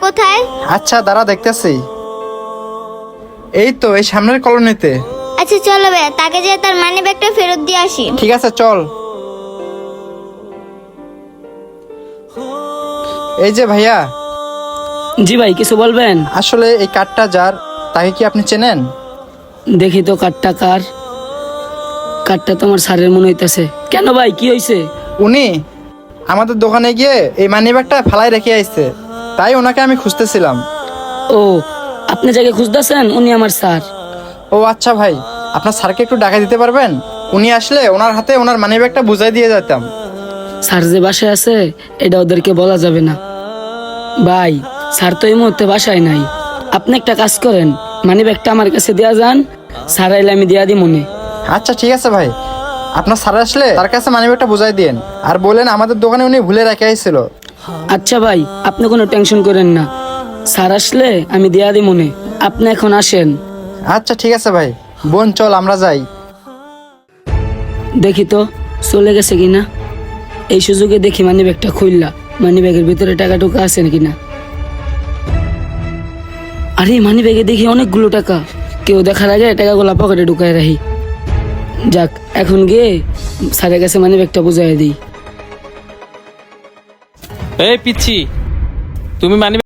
কোথায়? আচ্ছা দাঁড়া দেখতেছি। এই তো এই সামনের কলোনিতে। আচ্ছা চলো ভাইয়া, তাকে যে তার মানি ব্যাগটা ফেরত দিয়ে আসি। ঠিক আছে চল। এই যে ভাইয়া, জি ভাই, কিছু বলবেন? আসলে এই কার্ডটা যার, তাকে কি আপনি চেনেন? দেখি তো কার্ডটা কার। কার্ডটা তোমার স্যারের মনে হইতাছে। কেন ভাই, কি হয়েছে? উনি আমাদের দোকানে গিয়ে এই মানিব্যাগটা ফেলাই রেখে আইছে, তাই ওনাকে আমি খুঁজতেছিলাম। ও, আপনি যাকে খুঁজতেছেন উনি আমার স্যার। ও আচ্ছা ভাই, আপনার স্যারকে একটু ডাকা দিতে পারবেন? উনি আসলে ওনার হাতে ওনার মানিব্যাগটা বুঝাই দিয়ে যেতাম। স্যার যে বাসায় আছে এটা ওদেরকে বলা যাবে না ভাই। স্যার তো এই মুহূর্তে বাসায় নাই। আপনি একটা কাজ করেন, মানি ব্যাগটা আমার কাছে দেয়া যান, স্যার আইলে আমি দেয়া দিই মনে। আচ্ছা ঠিক আছে ভাই, আপনার স্যার আসলে তার কাছে মানিব্যাগটা বুঝাই দিন, আর বলেন আমাদের দোকানে উনি ভুলে রেখে আইছিল। আচ্ছা ভাই, আপনি কোনো টেনশন করেন না, স্যার আসলে আমি দেয়া দিই মনে। আপনি এখন আসেন। আচ্ছা ঠিক আছে ভাই, বোন চল আমরা যাই। দেখি তো চলে গেছে কিনা। এই সুযোগে দেখি মানি ব্যাগটা খুললা, মানি ব্যাগের ভিতরে টাকা টুকা আছে নাকি না। আরে মানি ব্যাগে দেখি অনেকগুলো টাকা, কেউ দেখার আগে টাকাগুলো পকেটে ঢুকায় রাখি। যাক, এখন গিয়ে স্যারের কাছে মানি ব্যাগটা বুঝাই দিই। এই পিচ্ছি, তুমি মানি